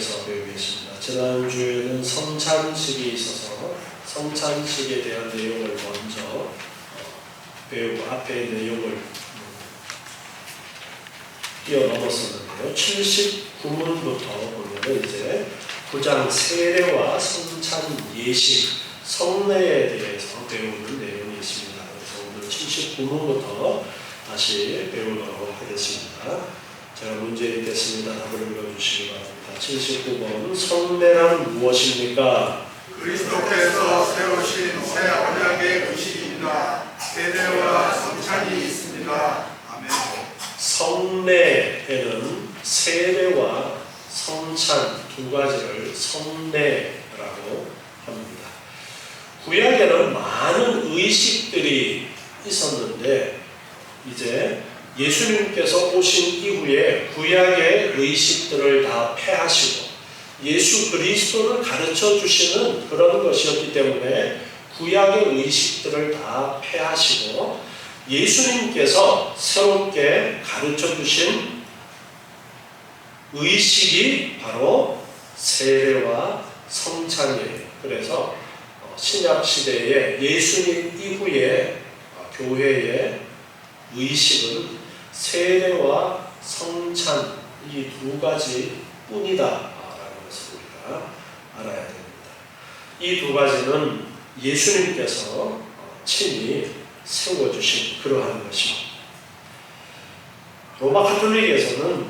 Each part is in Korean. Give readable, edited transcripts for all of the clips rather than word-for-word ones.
계속해서 배우겠습니다. 지난주에는 성찬식이 있어서 성찬식에 대한 내용을 먼저 배우고 앞에 내용을 뛰어넘었었는데요. 79문부터 보면 이제 9장 세례와 성찬 예식, 성례에 대해서 배우는 내용이 있습니다. 그래서 오늘 79문부터 다시 배우도록 하겠습니다. 제가 문제 읽겠습니다. 답을 읽어주시기 바랍니다. 79번 성례란 무엇입니까? 그리스도께서 세우신 새 언약의 의식입니다. 세례와 성찬이 있습니다. 아멘. 성례에는 세례와 성찬 두 가지를 성례라고 합니다. 구약에는 많은 의식들이 있었는데 이제 예수님께서 오신 이후에 구약의 의식들을 다 폐하시고 예수 그리스도를 가르쳐 주시는 그런 것이었기 때문에 구약의 의식들을 다 폐하시고 예수님께서 새롭게 가르쳐 주신 의식이 바로 세례와 성찬이에요. 그래서 신약 시대에 예수님 이후에 교회의 의식은 세례와 성찬 이 두 가지 뿐이다 라는 것을 우리가 알아야 됩니다. 이 두 가지는 예수님께서 친히 세워주신 그러한 것입니다. 로마 가톨릭에서는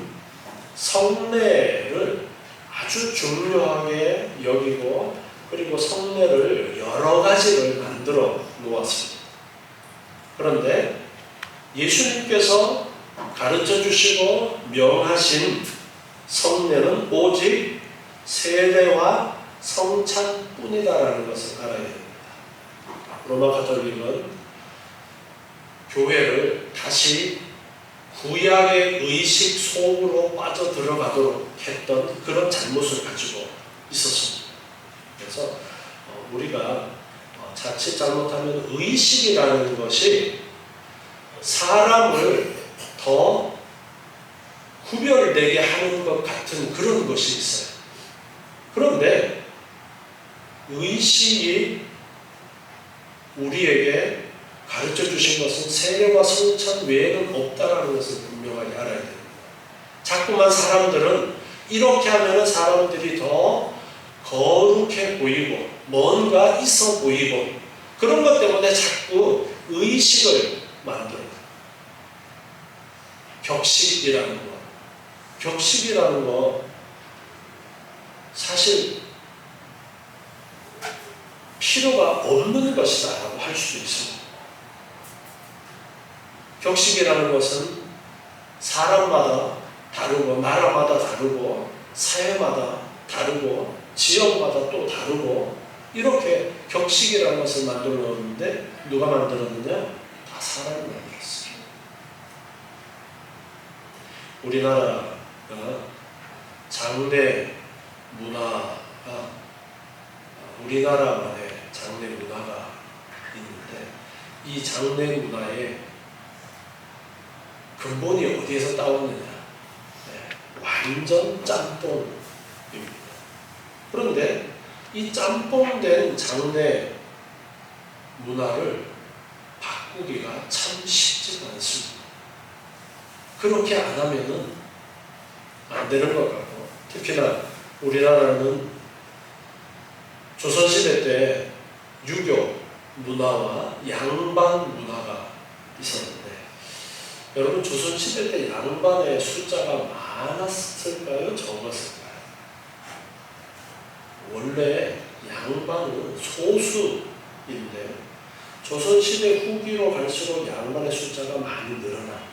성례를 아주 중요하게 여기고 그리고 성례를 여러 가지를 만들어 놓았습니다. 그런데 예수님께서 가르쳐 주시고 명하신 성례는 오직 세례와 성찬뿐이다라는 것을 알아야 됩니다. 로마 가톨릭은 교회를 다시 구약의 의식 속으로 빠져들어가도록 했던 그런 잘못을 가지고 있었습니다. 그래서 우리가 자칫 잘못하면 의식이라는 것이 사람을 더 구별되게 하는 것 같은 그런 것이 있어요. 그런데 의식이 우리에게 가르쳐 주신 것은 세례와 성찬 외에는 없다라는 것을 분명하게 알아야 됩니다. 자꾸만 사람들은 이렇게 하면 사람들이 더 거룩해 보이고 뭔가 있어 보이고 그런 것 때문에 자꾸 의식을 만들어요. 격식이라는 것. 격식이라는 거 사실 필요가 없는 것이다 라고 할 수도 있습니다. 격식이라는 것은 사람마다 다르고 나라마다 다르고 사회마다 다르고 지역마다 또 다르고 이렇게 격식이라는 것을 만들어 놓았는데 누가 만들었느냐? 다 사람이 만들었어요. 우리나라가 장례 문화가 우리나라만의 장례 문화가 있는데 이 장례 문화의 근본이 어디에서 따왔느냐? 완전 짬뽕입니다. 그런데 이 짬뽕된 장례 문화를 바꾸기가 참 쉽지가 않습니다. 그렇게 안 하면은 안 되는 것 같고 특히나 우리나라는 조선시대 때 유교 문화와 양반 문화가 있었는데 여러분 조선시대 때 양반의 숫자가 많았을까요? 적었을까요? 원래 양반은 소수인데 조선시대 후기로 갈수록 양반의 숫자가 많이 늘어납니다.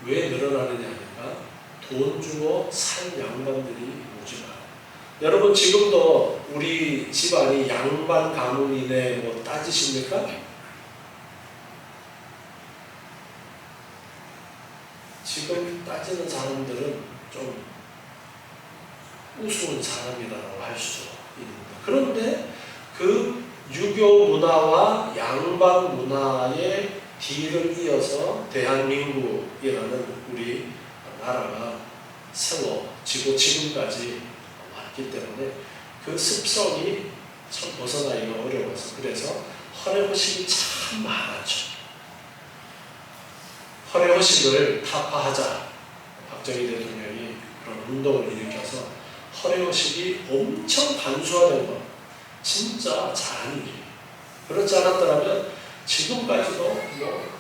왜 늘어나느냐 하니까 돈 주고 산 양반들이 오지 마요. 여러분 지금도 우리 집안이 양반 가문이네 뭐 따지십니까? 지금 따지는 사람들은 좀 우스운 사람이라고 할 수 있습니다. 그런데 그 유교 문화와 양반 문화의 뒤를 이어서 대한민국이라는 우리 나라가 세워지고 지금까지 왔기 때문에 그 습성이 참 벗어나기가 어려워서 그래서 헌혜허식이 참 많았죠. 헌혜허식을 타파하자. 박정희 대통령이 그런 운동을 일으켜서 헌혜허식이 엄청 간소화된 것 진짜 잘한 일이에요. 그렇지 않았더라면 지금까지도 뭐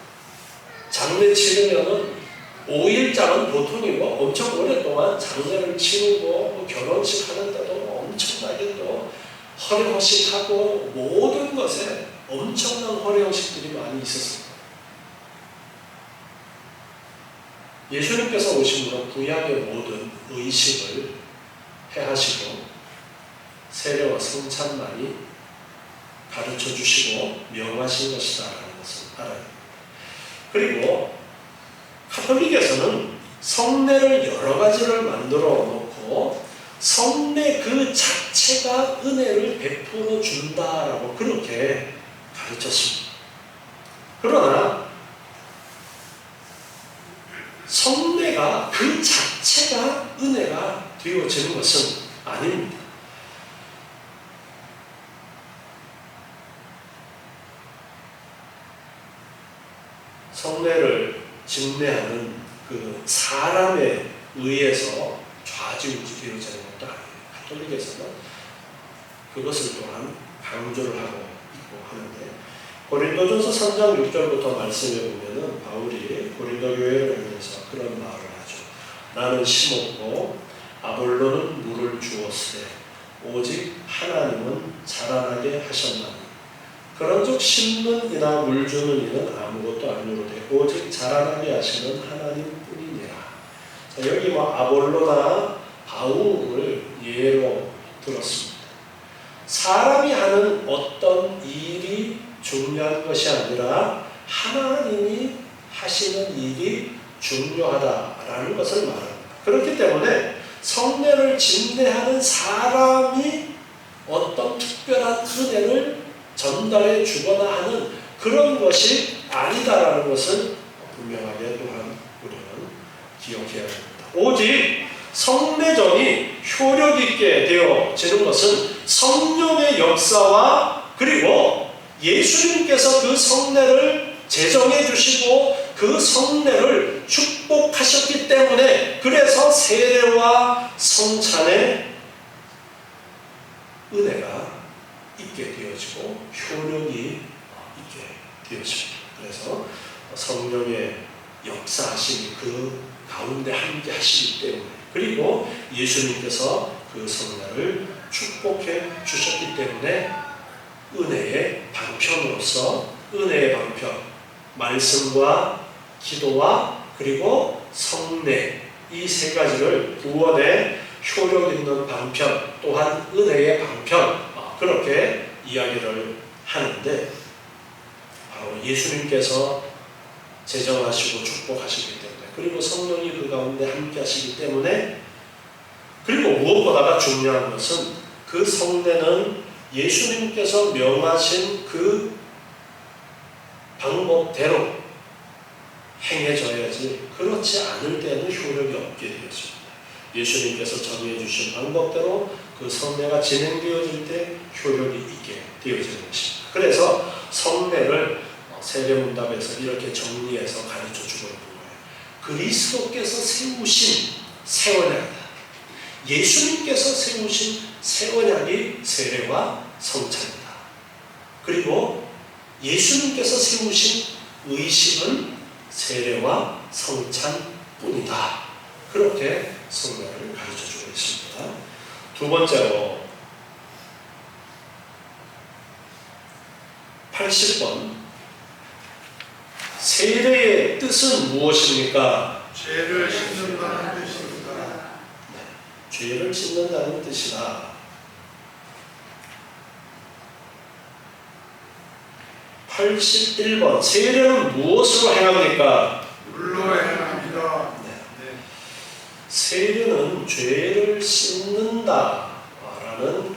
장례 치르면은 5일장은 보통이고 엄청 오랫동안 장례를 치르고 뭐 결혼식 하는데도 엄청나게 또 헌혜허식하고 모든 것에 엄청난 헌혜허식들이 많이 있었습니다. 예수님께서 오심으로 구약의 모든 의식을 해하시고 세례와 성찬만이 가르쳐 주시고 명하신 것이다라는 것을 알아야 됩니다. 그리고 카톨릭에서는 성례를 여러 가지를 만들어 놓고 성례 그 자체가 은혜를 베풀어 준다라고 그렇게 가르쳤습니다. 그러나 성례가 그 자체가 은혜가 되어지는 것은 아닙니다. 성례를 집례하는 그 사람에 의해서 좌지우지 되어지는 것도 아니에요. 가톨릭에서는 그것을 또한 강조를 하고 있고 하는데 고린도전서 3장 6절부터 말씀해 보면은 바울이 고린도 교회를 향해서 그런 말을 하죠. 나는 심었고 아볼로는 물을 주었으되 오직 하나님은 자라나게 하셨나니 그런즉 심는 이나 물 주는 이는 아무것도 아니로되 오직 자라나게 하시는 하나님뿐이니라. 자, 여기 뭐 아볼로나 바울을 예로 들었습니다. 사람이 하는 어떤 일이 중요한 것이 아니라 하나님이 하시는 일이 중요하다라는 것을 말합니다. 그렇기 때문에 성례를 집례하는 사람이 어떤 특별한 은혜를 전달해 주거나 하는 그런 것이 아니다라는 것을 분명하게 또한 우리는 기억해야 됩니다. 오직 성례전이 효력 있게 되어지는 것은 성령의 역사와 그리고 예수님께서 그 성례를 제정해 주시고 그 성례를 축복하셨기 때문에 그래서 세례와 성찬의 은혜가 있게 되어지고 효력이 있게 되어집니다. 그래서 성령의 역사하심이 그 가운데 함께 하시기 때문에 그리고 예수님께서 그 성례를 축복해 주셨기 때문에 은혜의 방편으로서 은혜의 방편, 말씀과 기도와 그리고 성례 이 세 가지를 구원의 효력 있는 방편 또한 은혜의 방편 그렇게 이야기를 하는데 바로 예수님께서 제정하시고 축복하시기 때문에 그리고 성령이 그 가운데 함께 하시기 때문에 그리고 무엇보다가 중요한 것은 그 성례는 예수님께서 명하신 그 방법대로 행해져야지 그렇지 않을 때는 효력이 없게 되었습니다. 예수님께서 정해 주신 방법대로 그 성례가 진행되어질 때 효력이 있게 되어지는 것입니다. 그래서 성례를 세례문답에서 이렇게 정리해서 가르쳐주고 있는 거예요. 그리스도께서 세우신 새 언약이다. 예수님께서 세우신 새 언약이 세례와 성찬이다. 그리고 예수님께서 세우신 의식은 세례와 성찬뿐이다. 그렇게 성례를 가르쳐주고 있습니다. 두 번째로 80번 세례의 뜻은 무엇입니까? 죄를 씻는다는 뜻입니다. 네, 죄를 씻는다는 뜻이다. 81번 세례는 무엇으로 행합니까? 물로 행합니다. 네. 세례는 죄를 씻는다라는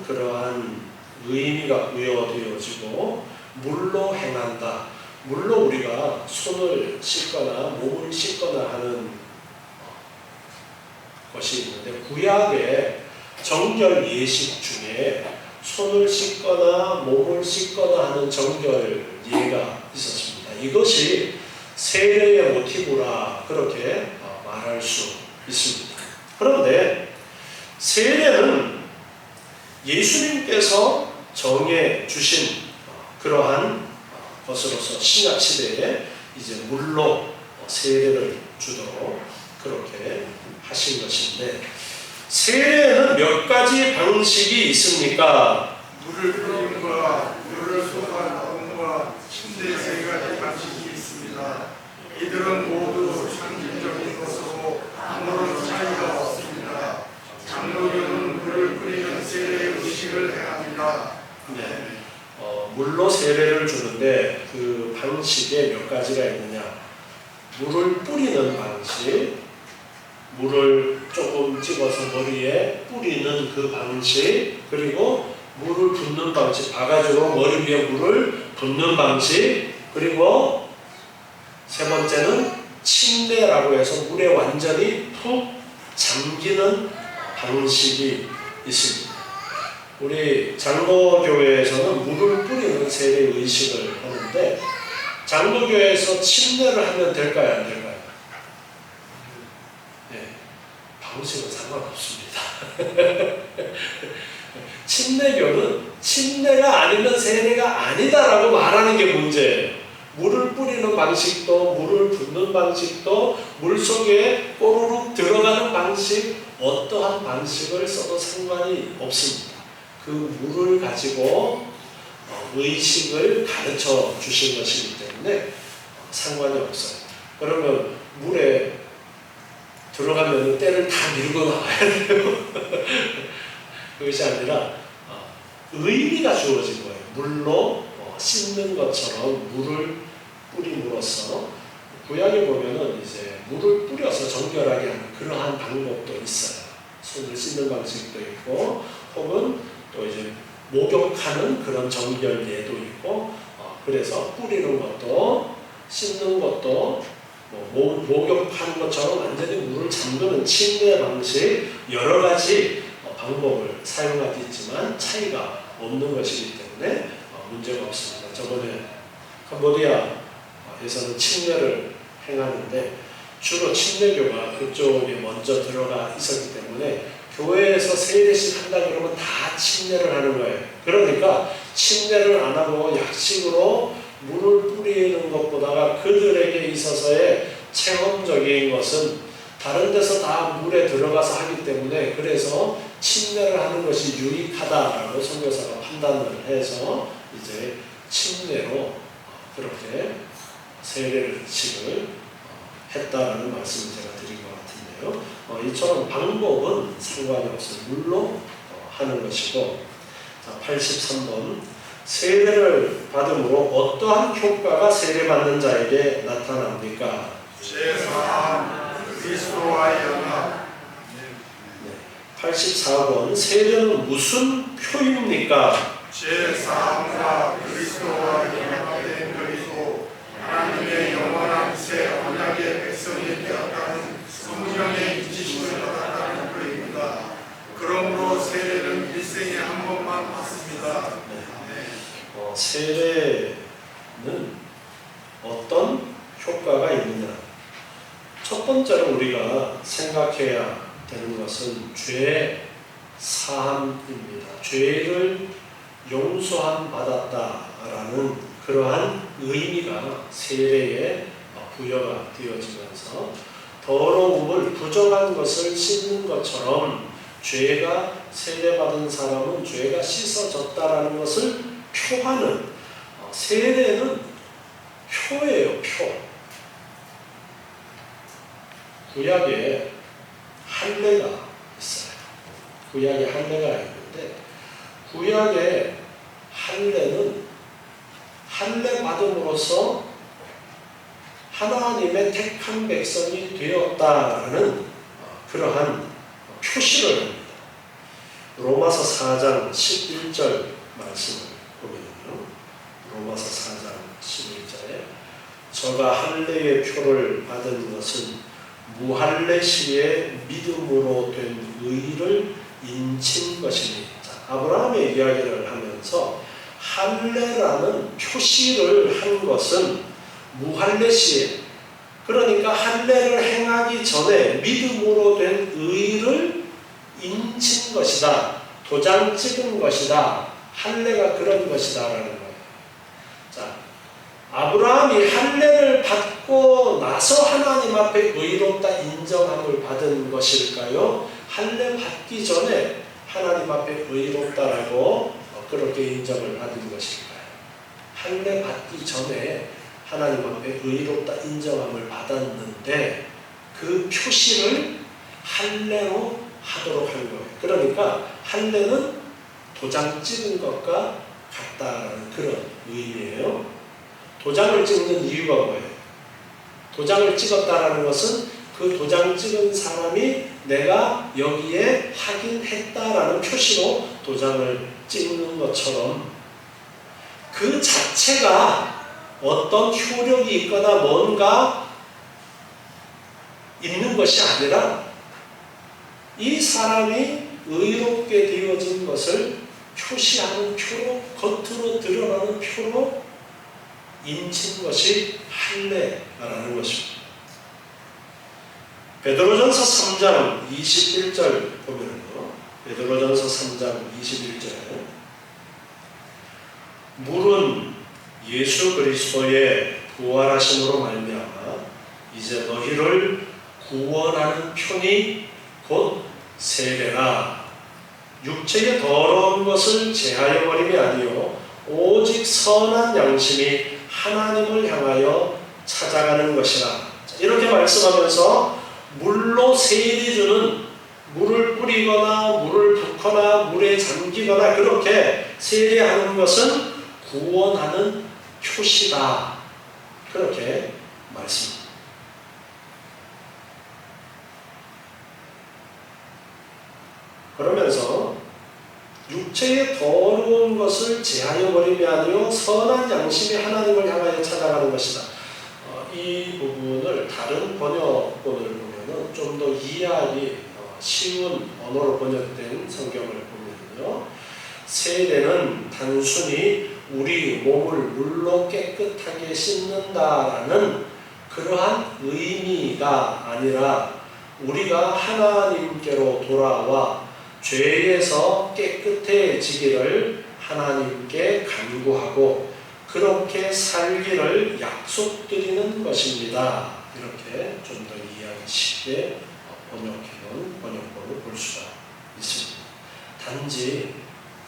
그러한 의미가 부여되어지고 물로 행한다. 물로 우리가 손을 씻거나 몸을 씻거나 하는 것이 있는데 구약의 정결 예식 중에 손을 씻거나 몸을 씻거나 하는 정결 예가 있었습니다. 이것이 세례의 모티브라 그렇게 말할 수 있습니다. 그런데 세례는 예수님께서 정해 주신 그러한 것으로서 신약 시대에 이제 물로 세례를 주도록 그렇게 하신 것인데 세례에는 몇 가지 방식이 있습니까? 물을 뿌림과 물을 쏟아 넣음과 침대 세 가지 방식이 있습니다. 이들은 모두 상징적인 것으로 아무런 차이가 없습니다. 장로교는 물을 뿌리는 세례 의식을 행합니다. 네. 물로 세례를 주는데 그 방식에 몇 가지가 있느냐? 물을 뿌리는 방식, 물을 조금 찍어서 머리에 뿌리는 그 방식, 그리고 물을 붓는 방식, 바가지로 머리 위에 물을 붓는 방식, 그리고 세 번째는 침례라고 해서 물에 완전히 푹 잠기는 방식이 있습니다. 우리 장로교회에서는 물을 뿌리는 세례 의식을 하는데 장로교회에서 침례를 하면 될까요? 안 될까요? 네, 방식은 상관없습니다. 침례교는 침례가 아니면 세례가 아니다라고 말하는 게 문제예요. 물을 뿌리는 방식도 물을 붓는 방식도 물속에 꼬르륵 들어가는 방식 어떠한 방식을 써도 상관이 없습니다. 그 물을 가지고 의식을 가르쳐 주신 것이기 때문에 상관이 없어요. 그러면 물에 들어가면 때를 다 밀고 나와야 돼요. 그것이 아니라 의미가 주어진 거예요. 물로 씻는 것처럼 물을 뿌림으로써 구약에 보면은 이제 물을 뿌려서 정결하게 하는 그러한 방법도 있어요. 손을 씻는 방식도 있고 혹은 또 이제 목욕하는 그런 정결예도 있고 그래서 뿌리는 것도 씻는 것도 목욕하는 것처럼 완전히 물을 잠그는 침례 방식 여러 가지 방법을 사용하겠지만 차이가 없는 것이기 때문에 문제가 없습니다. 저번에 캄보디아에서는 침례를 행하는데 주로 침례교가 그쪽에 먼저 들어가 있었기 때문에 교회에서 세례식 한다 그러면 다 침례를 하는 거예요. 그러니까 침례를 안 하고 약식으로 물을 뿌리는 것보다가 그들에게 있어서의 체험적인 것은 다른 데서 다 물에 들어가서 하기 때문에 그래서 침례를 하는 것이 유익하다라고 선교사가 판단을 해서 이제 침례로 그렇게 세례식을 했다라는 말씀을 제가 드린 것 같은데요. 이처럼 방법은 상관이 없어요. 물로 하는 것이고. 자, 83번 세례를 받음으로 어떠한 효과가 세례받는 자에게 나타납니까? 제3 그리스도와의 연합. 84번 세례는 무슨 표입니까? 제3과 그리스도와 연합된 것이고 하나님의 영원한 새 언약의 백성이 되었다는 성령의 인지심을 받았다는 것입니다. 그러므로 세례는 일생에 한 번만 받습니다. 세례는 어떤 효과가 있느냐? 첫 번째로 우리가 생각해야 되는 것은 죄 사함입니다. 죄를 용서함 받았다라는 그러한 의미가 세례에 부여가 되어지면서 더러움을 부정한 것을 씻는 것처럼 죄가 세례받은 사람은 죄가 씻어졌다라는 것을 표하는 세례는 표예요. 표. 구약에 할례가 있어요. 구약에 할례가 있는데 구약의 할례는 할례 받음으로써 하나님의 택한 백성이 되었다라는 그러한 표시를 합니다. 로마서 4장 11절 말씀을 보면요. 로마서 4장 11절에 저가 할례의 표를 받은 것은 무할례시의 믿음으로 된 의를 인친 것이니. 자, 아브라함의 이야기를 하면서 할례라는 표시를 한 것은 무할례시에, 그러니까 할례를 행하기 전에 믿음으로 된 의를 인친 것이다. 도장 찍은 것이다. 할례가 그런 것이다라는 거예요. 자, 아브라함이 할례를 받고 나서 하나님 앞에 의롭다 인정함을 받은 것일까요? 할례 받기 전에 하나님 앞에 의롭다라고 그렇게 인정을 받은 것일까요? 할례 받기 전에 하나님 앞에 의롭다 인정함을 받았는데 그 표시를 할례로 하도록 한 거예요. 그러니까 할례는 도장 찍은 것과 같다라는 그런 의미예요. 도장을 찍는 이유가 뭐예요? 도장을 찍었다라는 것은 그 도장 찍은 사람이 내가 여기에 확인했다라는 표시로 도장을 찍는 것처럼 그 자체가 어떤 효력이 있거나 뭔가 있는 것이 아니라 이 사람이 의롭게 되어진 것을 표시하는 표로, 겉으로 드러나는 표로 인친 것이 할례라는 것입니다. 베드로전서 3장 21절 보면요. 베드로전서 3장 21절 물은 예수 그리스도의 부활하심으로 말미암아 이제 너희를 구원하는 편이 곧 세례라. 육체의 더러운 것을 제하여 버림이 아니요 오직 선한 양심이 하나님을 향하여 찾아가는 것이라. 이렇게 말씀하면서 물로 세례주는 물을 뿌리거나 물을 붓거나 물에 잠기거나 그렇게 세례하는 것은 구원하는 표시다. 그렇게 말씀합니다. 그러면서 육체의 더러운 것을 제하여 버림이 아니요 선한 양심이 하나님을 향하여 찾아가는 것이다. 이 부분을 다른 번역본을 보면은 좀 더 이해하기 쉬운 언어로 번역된 성경을 보면요, 세례는 단순히 우리 몸을 물로 깨끗하게 씻는다라는 그러한 의미가 아니라 우리가 하나님께로 돌아와 죄에서 깨끗해지기를 하나님께 간구하고 그렇게 살기를 약속드리는 것입니다. 이렇게 좀 더 이해하기 쉽게 번역해놓은 번역본을 볼 수가 있습니다. 단지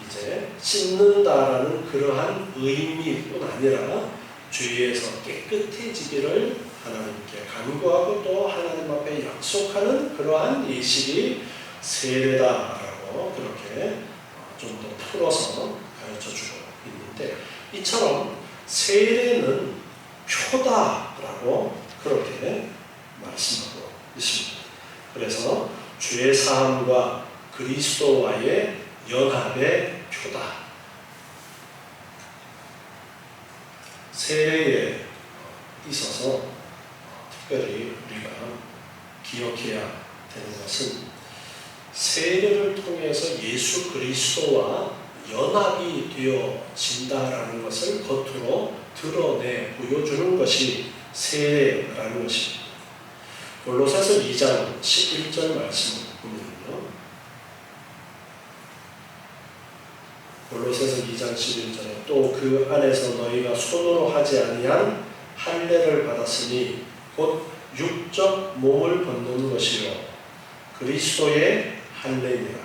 이제 씻는다라는 그러한 의미뿐 아니라 죄에서 깨끗해지기를 하나님께 간구하고 또 하나님 앞에 약속하는 그러한 예식이 세례다라고 그렇게 좀 더 풀어서 가르쳐주고 있는데, 이처럼 세례는 표다라고 그렇게 말씀하고 있습니다. 그래서 죄사함과 그리스도와의 연합의 표다. 세례에 있어서 특별히 우리가 기억해야 되는 것은 세례를 통해서 예수 그리스도와 연합이 되어진다라는 것을 겉으로 드러내 보여주는 것이 세례라는 것입니다. 골로새서 2장 11절 말씀을 보면요, 골로새서 2장 11절에 또 그 안에서 너희가 손으로 하지 아니한 할례를 받았으니 곧 육적 몸을 벗는 것이요 그리스도의 할례니라.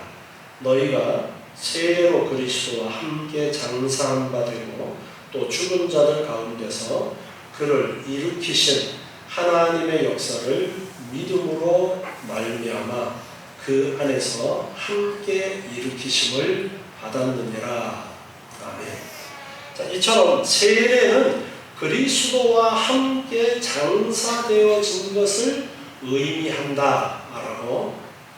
너희가 세례로 그리스도와 함께 장사한 바 되고 또 죽은 자들 가운데서 그를 일으키신 하나님의 역사를 믿음으로 말미암아 그 안에서 함께 일으키심을 받았느니라. 아멘. 자, 이처럼 세례는 그리스도와 함께 장사되어진 것을 의미한다라고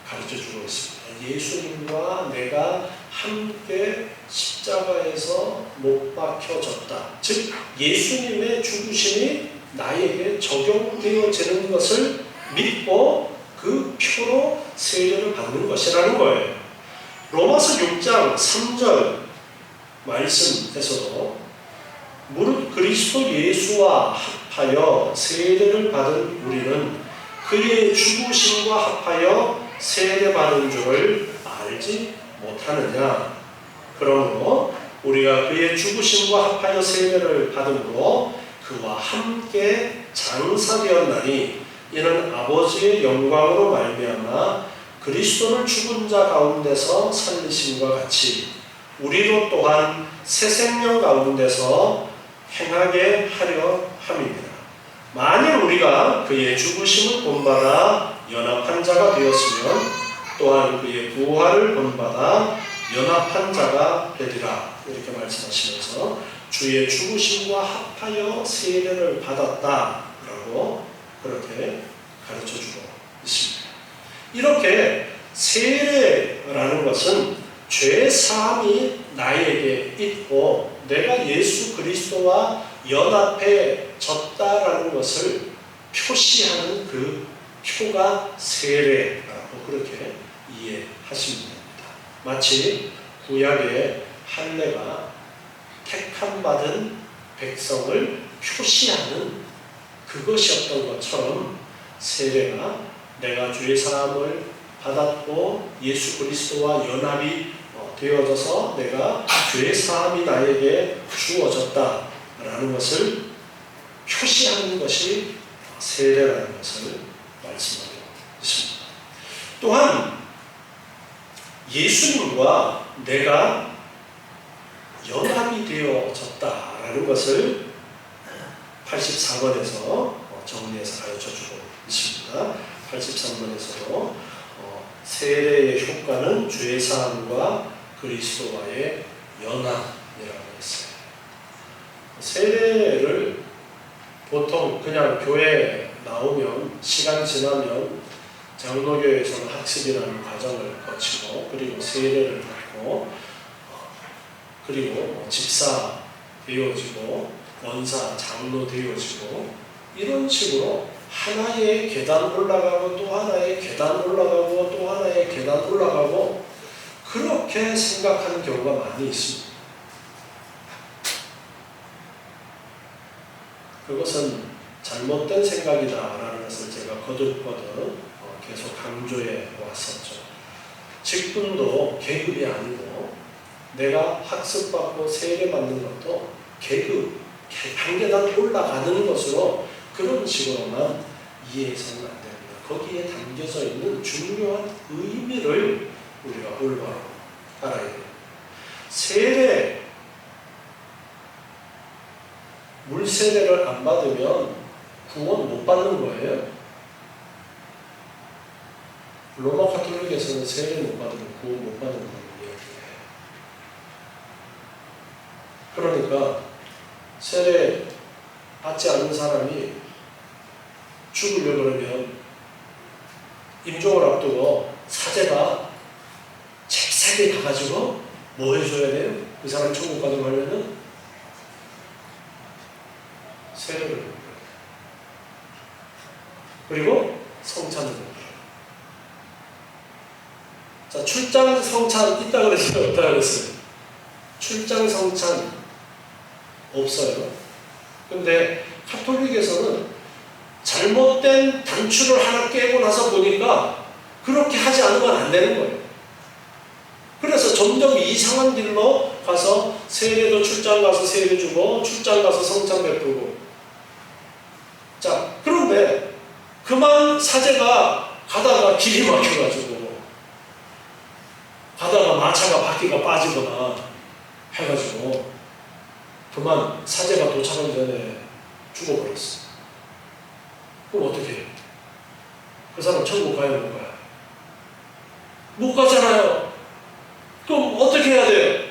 가르쳐주고 있습니다. 예수님과 내가 함께 십자가에서 못 박혀졌다. 즉 예수님의 죽으심이 나에게 적용되어지는 것을 믿고 그 표로 세례를 받는 것이라는 거예요. 로마서 6장 3절 말씀에서도 무릇 그리스도 예수와 합하여 세례를 받은 우리는 그의 죽으심과 합하여 세례받은 줄을 알지 못하느냐. 그러므로 우리가 그의 죽으심과 합하여 세례를 받음으로 그와 함께 장사되었나니 이는 아버지의 영광으로 말미암아 그리스도를 죽은 자 가운데서 살리심과 같이 우리도 또한 새 생명 가운데서 행하게 하려 함입니다. 만일 우리가 그의 죽으심을 본받아 연합한 자가 되었으면 또한 그의 부활을 본받아 연합한 자가 되리라. 이렇게 말씀하시면서 주의 죽으심과 합하여 세례를 받았다라고 그렇게 가르쳐주고 있습니다. 이렇게 세례라는 것은 죄 사함이 나에게 있고 내가 예수 그리스도와 연합해졌다라는 것을 표시하는 그 표가 세례라고 그렇게 이해하시면 됩니다. 마치 구약의 할례가 택함받은 백성을 표시하는 그것이었던 것처럼 세례가 내가 죄 사함을 받았고 예수 그리스도와 연합이 되어져서 내가 죄 사함이 나에게 주어졌다라는 것을 표시하는 것이 세례라는 것을 말씀하고 있습니다. 또한 예수님과 내가 연합이 되어졌다라는 것을 84번에서 정리해서 가르쳐주고 있습니다. 83번에서도 세례의 효과는 죄사함과 그리스도와의 연합이라고 했어요. 세례를 보통 그냥 교회에 나오면 시간 지나면 장로교에서는 학습이라는 과정을 거치고 그리고 세례를 받고 그리고 집사 되어지고 원사, 장로 되어지고 이런 식으로 하나의 계단 올라가고 또 하나의 계단 올라가고 또 하나의 계단 올라가고 그렇게 생각하는 경우가 많이 있습니다. 그것은 잘못된 생각이다라는 것을 제가 거듭거듭 계속 강조해 왔었죠. 직분도 계급이 아니고 내가 학습받고 세례받는 것도 계급, 한 계단 올라가는 것으로 그런 식으로만 이해해서는 안 됩니다. 거기에 담겨져 있는 중요한 의미를 우리가 올바로 알아야 돼요. 세례, 물세례를 안 받으면 구원 못 받는 거예요. 로마 가톨릭에서는 세례 못 받으면 구원 못 받는 거예요. 그러니까 세례 받지 않는 사람이 죽으려고 그러면 임종을 앞두고 사제가 잽싸게 가가지고 뭐 해줘야 돼요? 그 사람 천국 가도록 하려면 세례를 받아요. 그리고 성찬을 받아요. 자, 출장 성찬 있다 그랬어요? 없다 그랬어요? 출장 성찬 없어요. 근데 가톨릭에서는 잘못된 단추를 하나 깨고 나서 보니까 그렇게 하지 않으면 안 되는 거예요. 그래서 점점 이상한 길로 가서 세례도 출장 가서 세례 주고 출장 가서 성찬 베푸고. 자, 그런데 그만 사제가 가다가 길이 막혀가지고 가다가 마차가 바퀴가 빠지거나 해가지고 그만 사제가 도착하기 전에 죽어버렸어. 그럼 어떻게 해요? 그 사람 천국 가요, 못 가요? 못 가잖아요. 그럼 어떻게 해야 돼요?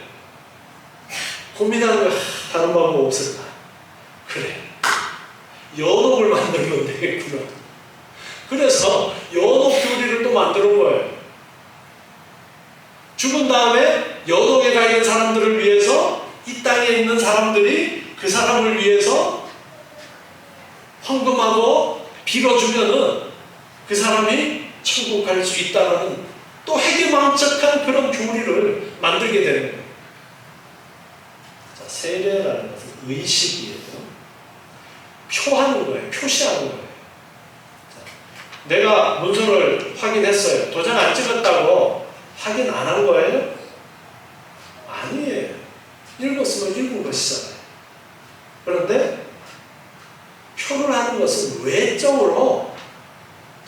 고민하는 거 다른 방법 없을까? 그래, 연옥을 만들면 되겠구나. 그래서 연옥 교리를 또 만드는 거예요. 죽은 다음에 연옥에 가 있는 사람들을 위해서 이 땅에 있는 사람들이 그 사람을 위해서 헌금하고 빌어주면은 그 사람이 천국 갈 수 있다는 또 해괴망측한 그런 교리를 만들게 되는 거예요. 자, 세례라는 것은 의식이에요. 표하는 거예요. 표시하는 거예요. 자, 내가 문서를 확인했어요. 도장 안 찍었다고 확인 안 한 거예요? 아니에요. 읽었으면 읽은 것이잖아요. 그런데 표를 하는 것은 외적으로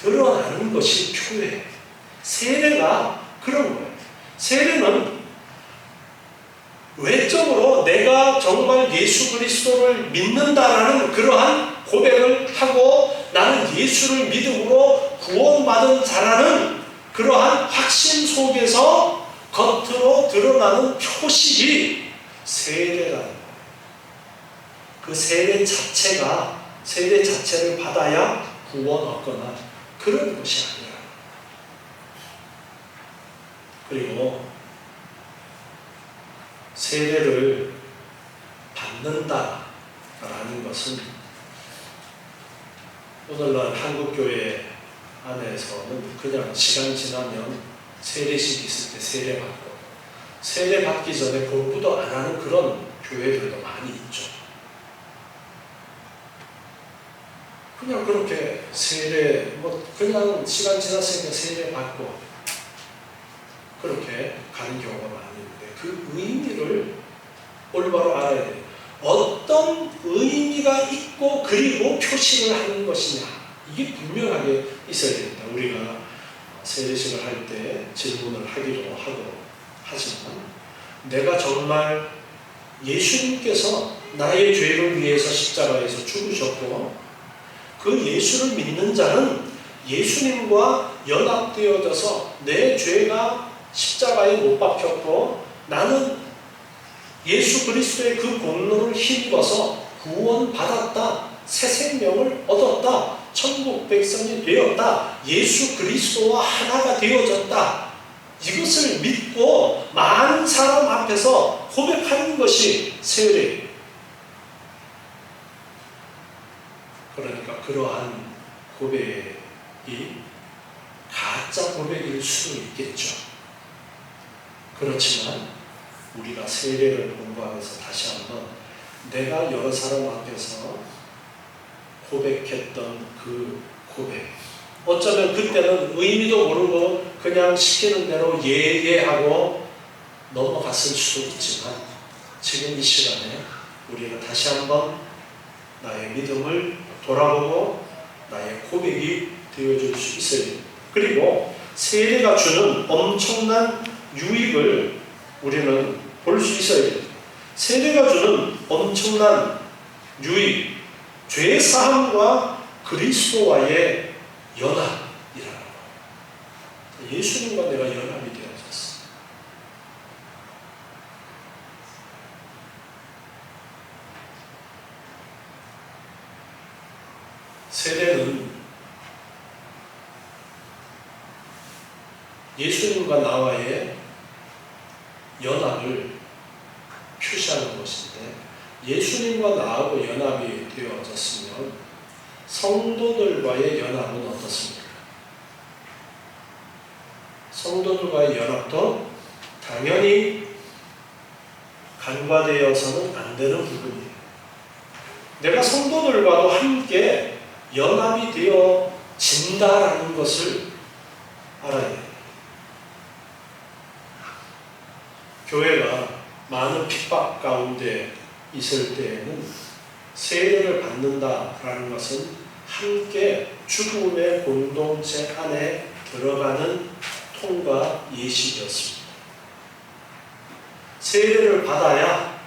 드러나는 것이 표예요. 세례가 그런 거예요. 세례는 외적으로 내가 정말 예수 그리스도를 믿는다라는 그러한 고백을 하고 나는 예수를 믿음으로 구원받은 자라는 그러한 확신 속에서 겉으로 드러나는 표식이 세례라는 거예요. 그 세례 자체를 받아야 구원 얻거나 그런 것이 아니라. 그리고 세례를 받는다라는 것은 오늘날 한국교회 안에서는 그냥 시간 지나면 세례식 있을 때 세례받고 세례 받기 전에 공부도 안 하는 그런 교회들도 많이 있죠. 그냥 그렇게 세례, 그냥 시간 지났으니까 세례 받고 그렇게 가는 경우가 많이 있는데 그 의미를 올바로 알아야 돼요. 어떤 의미가 있고 그리고 표시를 하는 것이냐, 이게 분명하게 있어야 됩니다. 우리가 세례식을 할 때 질문을 하기도 하지만 내가 정말 예수님께서 나의 죄를 위해서 십자가에서 죽으셨고 그 예수를 믿는 자는 예수님과 연합되어져서 내 죄가 십자가에 못 박혔고 나는 예수 그리스도의 그 공로를 힘입어서 구원받았다, 새 생명을 얻었다, 천국 백성이 되었다, 예수 그리스도와 하나가 되어졌다, 이것을 믿고 많은 사람 앞에서 고백하는 것이 세례예요. 그러니까 그러한 고백이 가짜 고백일 수도 있겠죠. 그렇지만 우리가 세례를 공부하면서 다시 한번 내가 여러 사람 앞에서 고백했던 그 고백, 어쩌면 그때는 의미도 모르고 그냥 시키는 대로 예하고 넘어갔을 수도 있지만 지금 이 시간에 우리가 다시 한번 나의 믿음을 돌아보고 나의 고백이 되어줄 수 있어요. 그리고 세례가 주는 엄청난 유익을 우리는 볼 수 있어야 돼요. 세례가 주는 엄청난 유익, 죄 사함과 그리스도와의 연합이라는 거. 예수님과 내가 연합이 되어졌어. 세례는 예수님과 나와의 연합을 표시하는 것인데, 예수님과 나하고 연합이 되어졌으면 성도들과의 연합은 어떻습니까? 성도들과의 연합도 당연히 간과되어서는 안 되는 부분이에요. 내가 성도들과도 함께 연합이 되어진다라는 것을 알아야 해요. 교회가 많은 핍박 가운데 있을 때에는 세례를 받는다라는 것은 함께 죽음의 공동체 안에 들어가는 통과 예식이었습니다. 세례를 받아야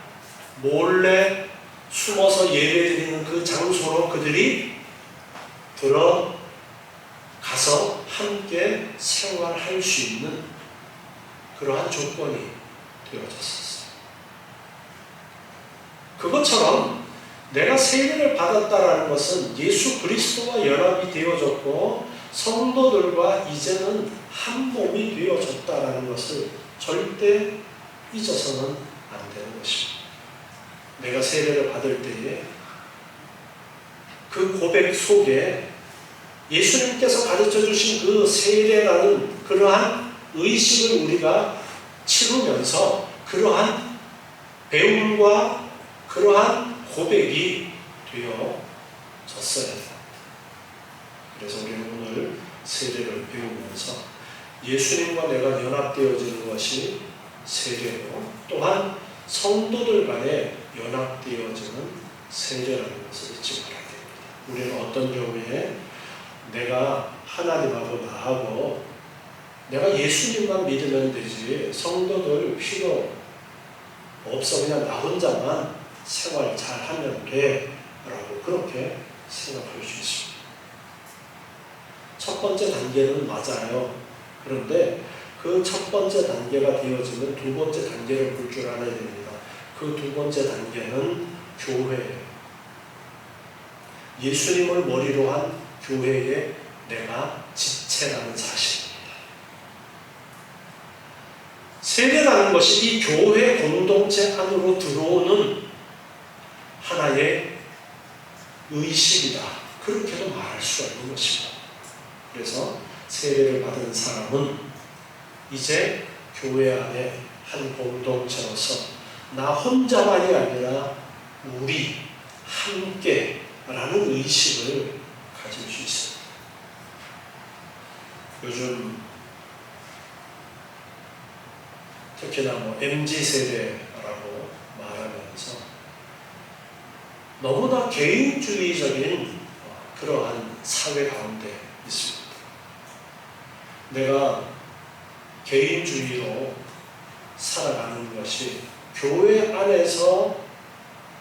몰래 숨어서 예배드리는 그 장소로 그들이 들어가서 함께 생활할 수 있는 그러한 조건이 되어졌었어요. 그것처럼 내가 세례를 받았다라는 것은 예수 그리스도와 연합이 되어졌고 성도들과 이제는 한 몸이 되어졌다라는 것을 절대 잊어서는 안 되는 것입니다. 내가 세례를 받을 때에 그 고백 속에 예수님께서 가르쳐 주신 그 세례라는 그러한 의식을 우리가 치르면서 그러한 배움과 그러한 고백이 되어졌어야 됩니다. 그래서 우리는 오늘 세례를 배우면서 예수님과 내가 연합되어지는 것이 세례고 또한 성도들 간에 연합되어지는 세례라는 것을 잊지 말아야 됩니다. 우리는 어떤 경우에 내가 하나님하고 나하고 내가 예수님만 믿으면 되지 성도들 필요 없어 그냥 나 혼자만 생활 잘하면 돼 라고 그렇게 생각할 수 있습니다. 첫 번째 단계는 맞아요. 그런데 그 첫 번째 단계가 되어지면 두 번째 단계를 볼 줄 알아야 됩니다. 그 두 번째 단계는 교회예요. 예수님을 머리로 한 교회에 내가 지체라는 사실입니다. 세례라는 것이 이 교회 공동체 안으로 들어오는 하나의 의식이다. 그렇게도 말할 수가 있는 것입니다. 그래서 세례를 받은 사람은 이제 교회 안에 한 공동체로서 나 혼자만이 아니라 우리 함께라는 의식을 가질 수 있습니다. 요즘 특히나 MZ세대라고 말하면서 너무나 개인주의적인 그러한 사회 가운데 있습니다. 내가 개인주의로 살아가는 것이 교회 안에서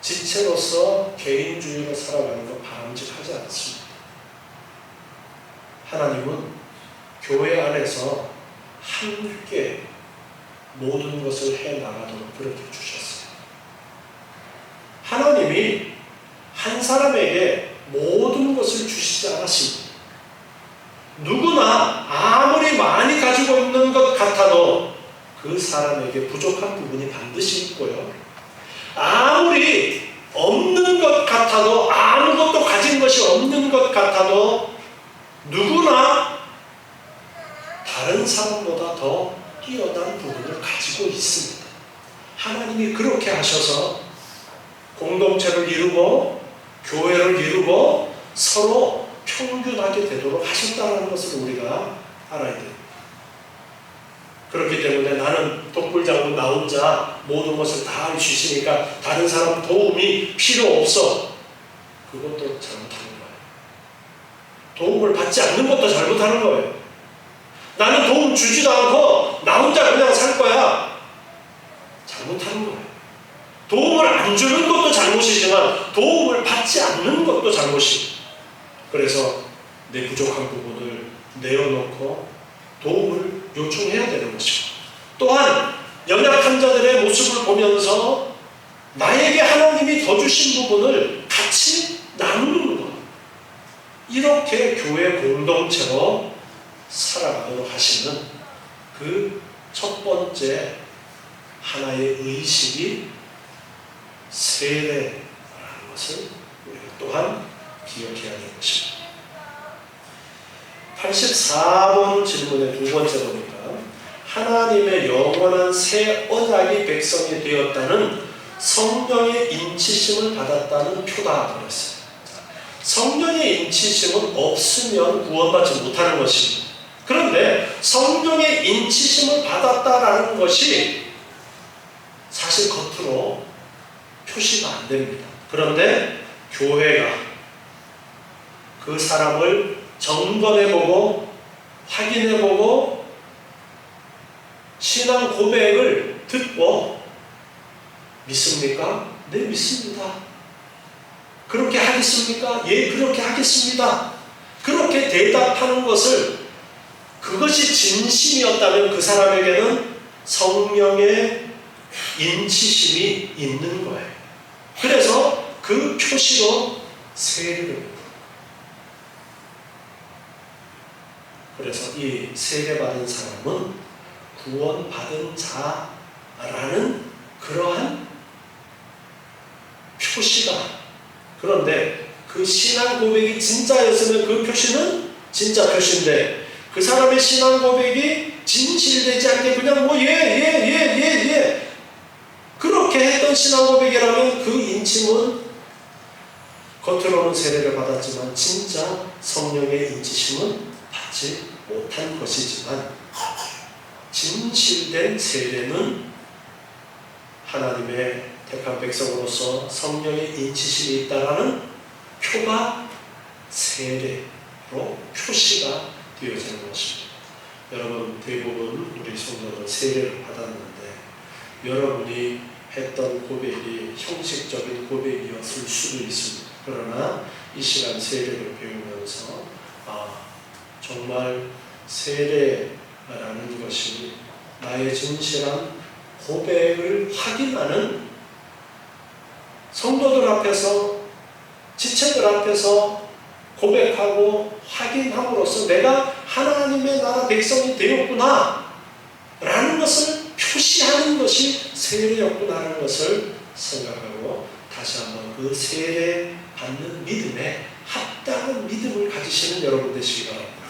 지체로서 개인주의로 살아가는 것 바람직하지 않습니다. 하나님은 교회 안에서 함께 모든 것을 해나가도록 그렇게 주셨어요. 하나님이 한 사람에게 모든 것을 주시지 않았습니다. 누구나 아무리 많이 가지고 있는 것 같아도 그 사람에게 부족한 부분이 반드시 있고요. 아무리 없는 것 같아도 아무것도 가진 것이 없는 것 같아도 누구나 다른 사람보다 더 뛰어난 부분을 가지고 있습니다. 하나님이 그렇게 하셔서 공동체를 이루고 교회를 이루고 서로 평균하게 되도록 하셨다는 것을 우리가 알아야 됩니다. 그렇기 때문에 나는 독불장군 나 혼자 모든 것을 다 할 수 있으니까 다른 사람 도움이 필요 없어. 그것도 잘못하는 거예요. 도움을 받지 않는 것도 잘못하는 거예요. 나는 도움 주지도 않고 나 혼자 그냥 살 거야. 잘못하는 거예요. 도움을 안 주는 것도 잘못이지만 도움을 받지 않는 것도 잘못이에요. 그래서 내 부족한 부분을 내어놓고 도움을 요청해야 되는 것이고 또한 연약한 자들의 모습을 보면서 나에게 하나님이 더 주신 부분을 같이 나누는 것. 이렇게 교회 공동체로 살아가도록 하시는 그 첫 번째 하나의 의식이 세례라는 것을 우리가 또한 기억해야 되는 것입니다. 84번 질문의 두 번째 보니까 하나님의 영원한 새 언약이 백성이 되었다는 성령의 인치심을 받았다는 표다 그랬어요. 성령의 인치심은 없으면 구원받지 못하는 것입니다. 그런데 성령의 인치심을 받았다라는 것이 사실 겉으로 표시가 안 됩니다. 그런데 교회가 그 사람을 점검해보고 확인해보고 신앙 고백을 듣고 믿습니까? 네, 믿습니다. 그렇게 하겠습니까? 예, 그렇게 하겠습니다. 그렇게 대답하는 것을 그것이 진심이었다면 그 사람에게는 성령의 인치심이 있는 거예요. 그래서 그 표시로 세례를 해요. 그래서 이 세례받은 사람은 구원받은 자라는 그러한 표시가 그런데 그 신앙 고백이 진짜였으면 그 표시는 진짜 표시인데 그 사람의 신앙 고백이 진실되지 않게 그냥 뭐 예 그렇게 했던 신앙 고백이라면 그 인침은 겉으로는 세례를 받았지만 진짜 성령의 인치심은 받지 못한 것이지만 진실된 세례는 하나님의 택한 백성으로서 성령의 인치심이 있다라는 표가 세례로 표시가 되어지는 것입니다. 여러분 대부분 우리 성도는 세례를 받았는데 여러분이 했던 고백이 형식적인 고백이었을 수도 있습니다. 그러나 이 시간 세례를 배우면서 정말 세례라는 것이 나의 진실한 고백을 확인하는 성도들 앞에서 지체들 앞에서 고백하고 확인함으로써 내가 하나님의 나라 백성이 되었구나 라는 것을 표시하는 것이 세례였구나 하는 것을 생각하고 다시 한번 그 세례 받는 믿음에 합당한 믿음을 가지시는 여러분 되시기 바랍니다.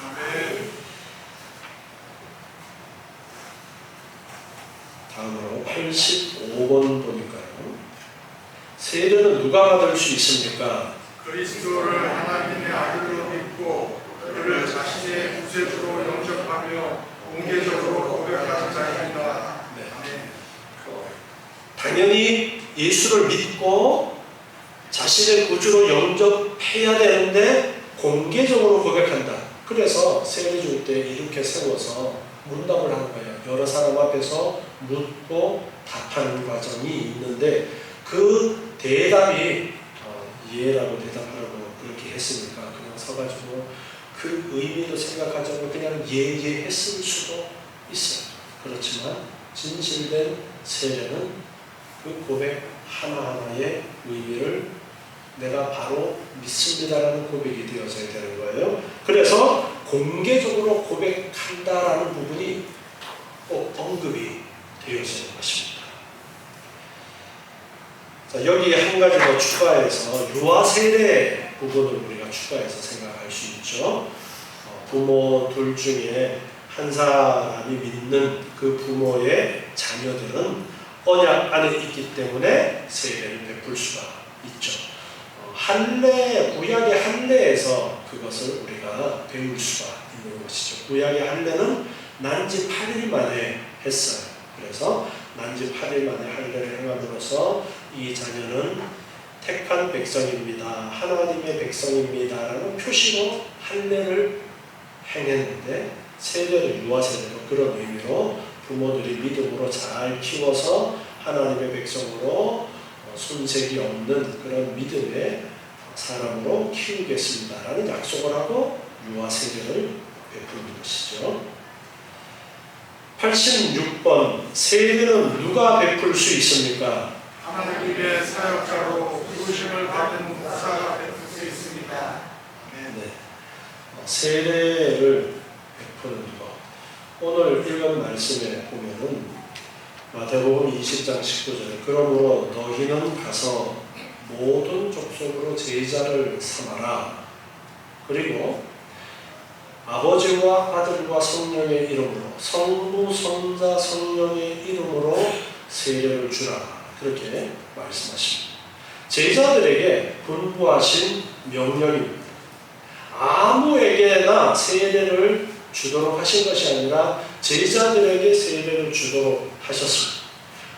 다음으로 85번 보니까요. 세례는 누가 받을 수 있습니까? 그리스도를 하나님의 아들로 믿고 그를 자신의 구세주로 영접하며 공개적으로 고백하는 자입니다. 당연히 예수를 믿고 자신의 구주로 영접해야 되는데 공개적으로 고백한다. 그래서 세례 줄 때 이렇게 세워서 문답을 하는 거예요. 여러 사람 앞에서 묻고 답하는 과정이 있는데 그 대답이 예라고 대답하라고 그렇게 했으니까 그냥 서가지고 그 의미도 생각하지 않고 그냥 예 했을 수도 있어요. 그렇지만 진실된 세례는 그 고백 하나하나의 의미를 내가 바로 믿습니다라는 고백이 되어져야 되는 거예요. 그래서 공개적으로 고백한다라는 부분이 꼭 언급이 되어지는 것입니다. 자, 여기에 한 가지 더 추가해서 유아세례 부분을 우리가 추가해서 생각할 수 있죠. 부모 둘 중에 한 사람이 믿는 그 부모의 자녀들은 언약 안에 있기 때문에 세례를 베풀 수가 있죠. 할례, 구약의 할례에서 그것을 우리가 배울 수가 있는 것이죠. 구약의 할례는 난지 8일 만에 했어요. 그래서 난지 8일 만에 할례를 행함으로써 이 자녀는 택한 백성입니다. 하나님의 백성입니다. 라는 표시로 할례를 행했는데 세례를 유아세례로 그런 의미로 부모들이 믿음으로 잘 키워서 하나님의 백성으로 손색이 없는 그런 믿음의 사람으로 키우겠습니다. 라는 약속을 하고 유아세례를 베푸는 것이죠. 86번 세례는 누가 베풀 수 있습니까? 하나님의 사역자로 부르심을 받은 목사가 베풀 수 있습니다. 네. 세례를 베푸는 것. 오늘 읽은 말씀에 보면은 마태복음 20장 19절에 그러므로 너희는 가서 모든 족속으로 제자를 삼아라. 그리고 아버지와 아들과 성령의 이름으로 성부, 성자, 성령의 이름으로 세례를 주라. 그렇게 말씀하십니다. 제자들에게 분부하신 명령입니다. 아무에게나 세례를 주도록 하신 것이 아니라 제자들에게 세례를 주도록 하셨습니다.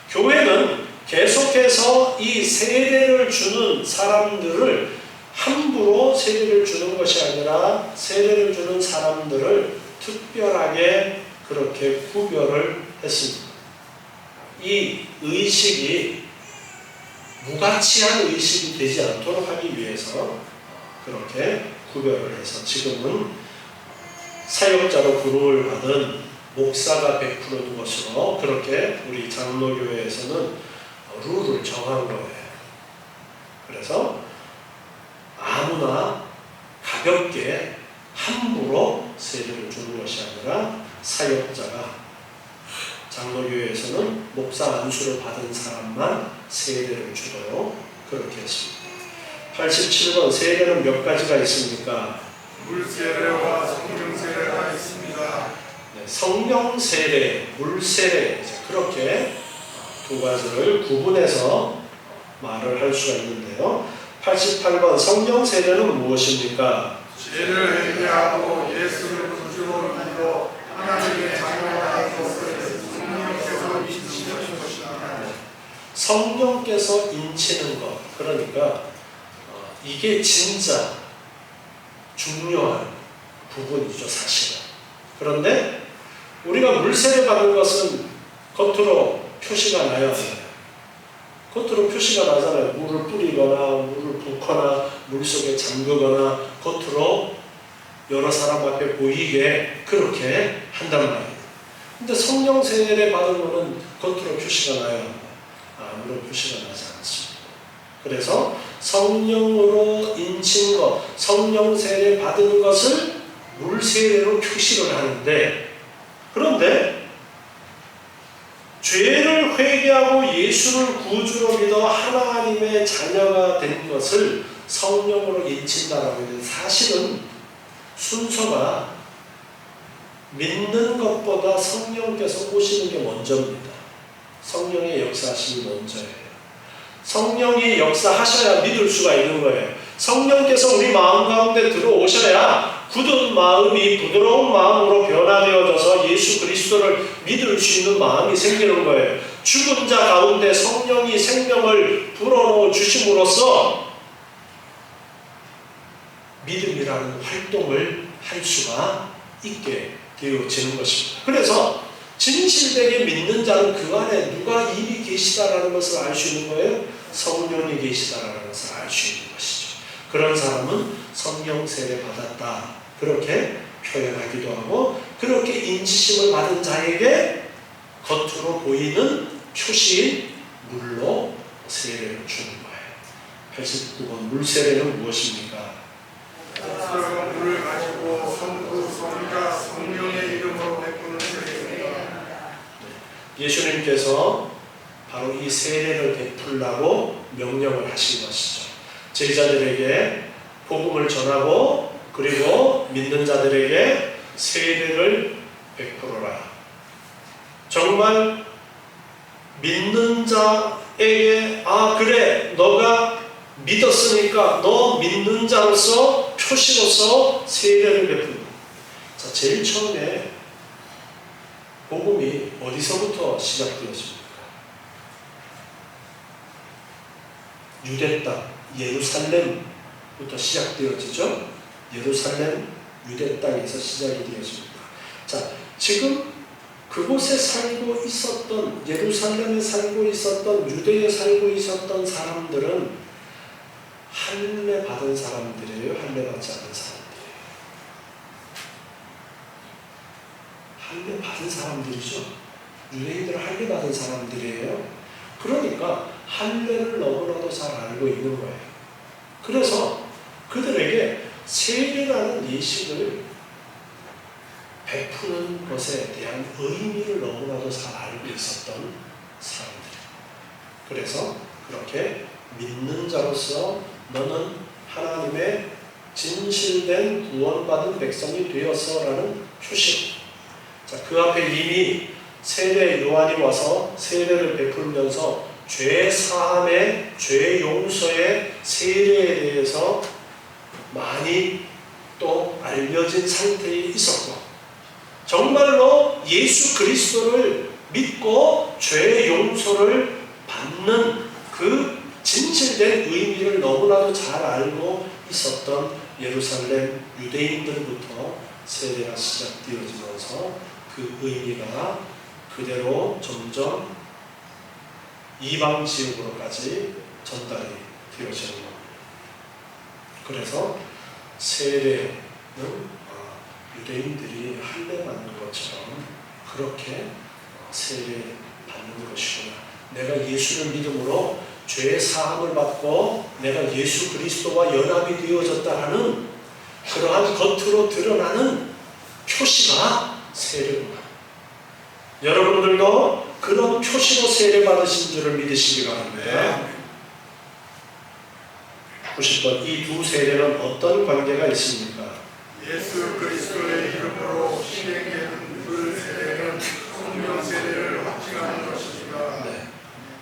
교회는 계속해서 이 세례를 주는 사람들을 함부로 세례를 주는 것이 아니라 세례를 주는 사람들을 특별하게 그렇게 구별을 했습니다. 이 의식이 무가치한 의식이 되지 않도록 하기 위해서 그렇게 구별을 해서 지금은 사역자로 부름을 받은 목사가 베푸는 것으로 그렇게 우리 장로교회에서는 룰을 정한 거예요. 그래서 아무나 가볍게 함부로 세례를 주는 것이 아니라 사역자가 장로교회에서는 목사 안수를 받은 사람만 세례를 주도록 그렇게 했습니다. 87번 세례는 몇 가지가 있습니까? 물세례와 성령 세례가 있습니다. 네, 성령 세례, 물 세례 그렇게 두 가지를 구분해서 말을 할 수가 있는데요. 88번 성령 세례는 무엇입니까? 죄를 회개하고 예수를 구주로 믿어 하나님의 자녀가 된 것을 성령께서 인치는 것이다. 성령께서 인치는 것. 그러니까 이게 진짜 중요한 부분이죠, 사실은. 그런데 우리가 물세례 받은 것은 겉으로 표시가 나요. 겉으로 표시가 나잖아요. 물을 뿌리거나 물을 붓거나 물속에 잠그거나 겉으로 여러 사람 앞에 보이게 그렇게 한단 말이에요. 근데 성령 세례 받은 거는 겉으로 표시가 나요. 아무런 표시가 나지 않습니다. 그래서 성령으로 인친 것, 성령 세례 받은 것을 물 세례로 표시를 하는데, 그런데 죄를 회개하고 예수를 구주로 믿어 하나님의 자녀가 된 것을 성령으로 인친다라고 했는데, 사실은 순서가 믿는 것보다 성령께서 오시는 게 먼저입니다. 성령의 역사하심이 먼저예요. 성령이 역사하셔야 믿을 수가 있는 거예요. 성령께서 우리 마음 가운데 들어오셔야 굳은 마음이 부드러운 마음으로 변화되어져서 예수 그리스도를 믿을 수 있는 마음이 생기는 거예요. 죽은 자 가운데 성령이 생명을 불어넣어 주심으로써 믿음이라는 활동을 할 수가 있게 되어지는 것입니다. 그래서 진실되게 믿는 자는 그 안에 누가 이미 계시다라는 것을 알 수 있는 거예요. 성령이 계시다라는 것을 알 수 있는 것이죠. 그런 사람은 성령 세례 받았다 그렇게 표현하기도 하고, 그렇게 인치심을 받은 자에게 겉으로 보이는 표시인 물로 세례를 주는 거예요. 89번 물세례는 무엇입니까? 목사가 물을 가지고 성부, 성자, 성령의 이름으로 베푸는 세례입니다. 예수님께서 바로 이 세례를 베풀라고 명령을 하신 것이죠. 제자들에게 복음을 전하고 그리고 믿는 자들에게 세례를 베풀어라. 정말 믿는 자에게 그래 너가 믿었으니까 너 믿는 자로서 표시로서 세례를 베푼다. 자, 제일 처음에 복음이 어디서부터 시작되었습니까? 유대 땅, 예루살렘부터 시작되어지죠. 예루살렘, 유대 땅에서 시작이 되어집니다. 자, 지금 그곳에 살고 있었던, 예루살렘에 살고 있었던, 유대에 살고 있었던 사람들은 할례 받은 사람들이에요? 할례 받지 않은 사람들이에요? 할례 받은 사람들이죠. 유대인들은 할례 받은 사람들이에요. 그러니까 할례를 너무나도 잘 알고 있는 거예요. 그래서 그들에게 세례라는 예식을 베푸는 것에 대한 의미를 너무나도 잘 알고 있었던 사람들이에요. 그래서 그렇게 믿는 자로서 너는 하나님의 진실된 구원받은 백성이 되었어라는 표시. 자, 그 앞에 이미 세례 요한이 와서 세례를 베풀면서 죄 사함의, 죄 용서의 세례에 대해서 많이 또 알려진 상태에 있었고, 정말로 예수 그리스도를 믿고 죄 용서를 받는 그 진실된 의미를 너무나도 잘 알고 있었던 예루살렘 유대인들부터 세례가 시작되어지면서 그 의미가 그대로 점점 이방 지역으로까지 전달이 되어지는 겁니다. 그래서 세례는 유대인들이 할례 받는 것처럼 그렇게 세례 받는 것이구나. 내가 예수를 믿음으로 죄 사함을 받고 내가 예수 그리스도와 연합이 되어졌다라는 그러한 겉으로 드러나는 표시가 세례구나. 여러분들도 그런 표시로 세례 받으신 줄을 믿으시기 바랍니다. 90번 이 두 세례는 어떤 관계가 있습니까? 예수 그리스도의 이름으로 시행되는 물 세례는 성령 세례를 확증하는 것입니다. 네.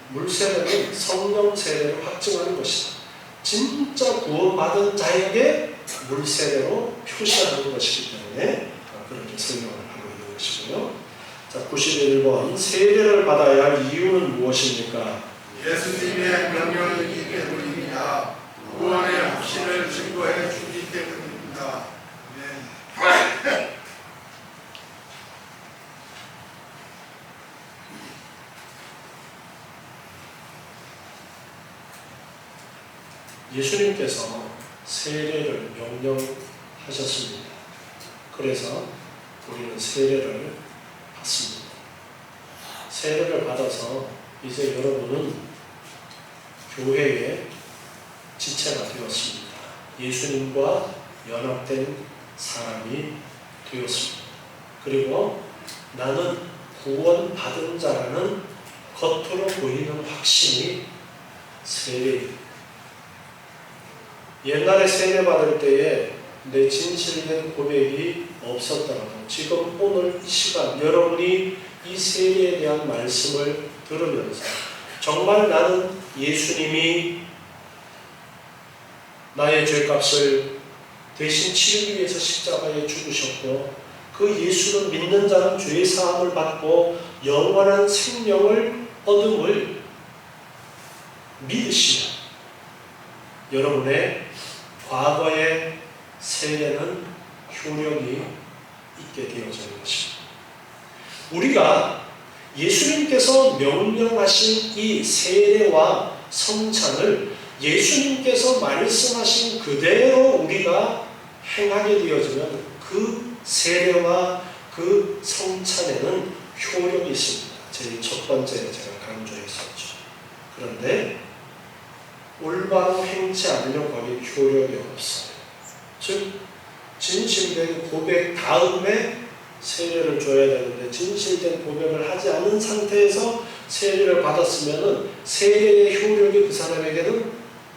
물 세례는 성령 세례를 확증하는 것이다. 진짜 구원받은 자에게 물 세례로 표시하는 것이기 때문에 그렇게 설명을 하고 있는 것이고요. 자, 91번 세례를 받아야 할 이유는 무엇입니까? 예수님의 명령이기 때문입니다. 구원의 확신을 증거해 주기 때문입니다. 네. 예수님께서 세례를 명령하셨습니다. 그래서 우리는 세례를 받습니다. 세례를 받아서 이제 여러분은 교회의 지체가 되었습니다. 예수님과 연합된 사람이 되었습니다. 그리고 나는 구원받은 자라는 겉으로 보이는 확신이 세례입니다. 옛날에 세례 받을 때에 내 진실된 고백이 없었더라도 지금 오늘 이 시간 여러분이 이 세례에 대한 말씀을 들으면서 정말 나는 예수님이 나의 죄값을 대신 치르기 위해서 십자가에 죽으셨고 그 예수를 믿는 자는 죄 사함을 받고 영원한 생명을 얻음을 믿으시면 여러분의 과거의 세례는 효력이 있게 되어지는 것입니다. 우리가 예수님께서 명령하신 이 세례와 성찬을 예수님께서 말씀하신 그대로 우리가 행하게 되어지면 그 세례와 그 성찬에는 효력이 있습니다. 제일 첫 번째 제가 강조했었죠. 그런데 올바로 행치 않으려고 하면 효력이 없어요. 즉 진실된 고백 다음에 세례를 줘야 되는데 진실된 고백을 하지 않은 상태에서 세례를 받았으면 세례의 효력이 그 사람에게는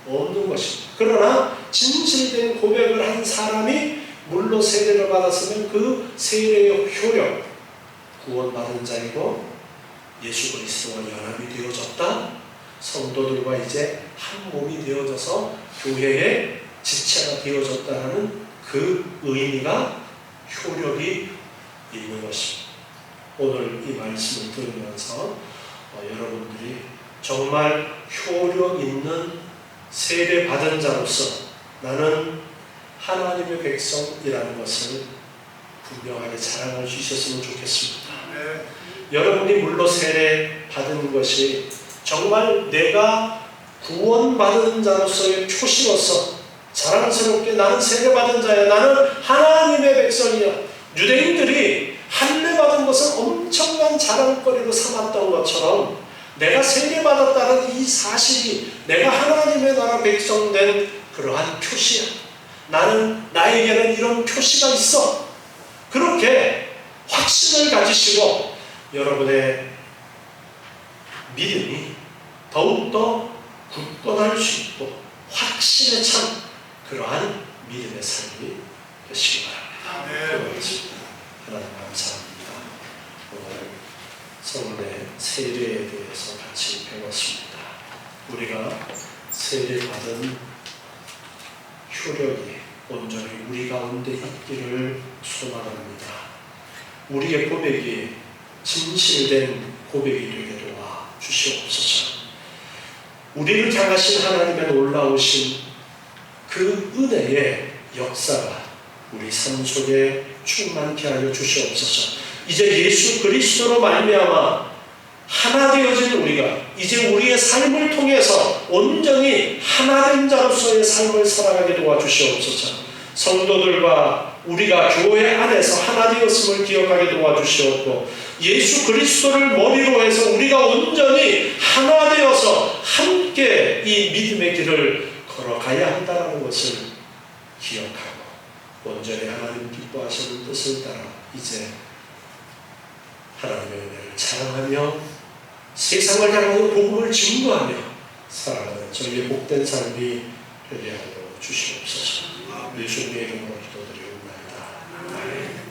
없는 것입니다. 그러나 진실된 고백을 한 사람이 물로 세례를 받았으면 그 세례의 효력, 구원받은 자이고 예수 그리스도와 연합이 되어졌다. 성도들과 이제 한 몸이 되어져서 교회의 지체가 되어졌다는 그 의미가 효력이 있는 것입니다. 오늘 이 말씀을 들으면서 여러분들이 정말 효력 있는 세례 받은 자로서 나는 하나님의 백성이라는 것을 분명하게 자랑할 수 있었으면 좋겠습니다. 네. 여러분이 물로 세례 받은 것이 정말 내가 구원받은 자로서의 표시로서 자랑스럽게 나는 세례받은 자야, 나는 하나님의 백성이야. 유대인들이 할례받은 것을 엄청난 자랑거리로 삼았던 것처럼 내가 세례받았다는 이 사실이 내가 하나님의 나라 백성된 그러한 표시야. 나에게는 이런 표시가 있어. 그렇게 확신을 가지시고 여러분의 믿음이 더욱더 굳건할 수 있고 확신에 찬 그러한 믿음의 삶이 되시기 바랍니다. 기도하겠습니다. 하나님 감사합니다. 오늘 성례 세례에 대해서 같이 배웠습니다. 우리가 세례받은 효력이 온전히 우리 가운데 있기를 소망합니다. 우리의 고백이 진실된 고백이 되게 도와 주시옵소서. 우리를 향하신 하나님의 놀라우신 그 은혜의 역사가 우리 삶 속에 충만케 하여 주시옵소서. 이제 예수 그리스도로 말미암아 하나 되어진 우리가 이제 우리의 삶을 통해서 온전히 하나된 자로서의 삶을 살아가게 도와주시옵소서. 성도들과 우리가 교회 안에서 하나 되었음을 기억하게 도와주시옵고 예수 그리스도를 머리로 해서 우리가 온전히 하나 되어서 함께 이 믿음의 길을 걸어가야 한다는 것을 기억하고 온전히 하나님 기뻐하시는 뜻을 따라 이제 하나님의 은혜를 자랑하며 세상을 향하여 복음을 증거하며 살아가는 저희의 복된 삶이 되게 하여 주시옵소서. 예수님의 이름으로 기도드리옵나이다. 아멘.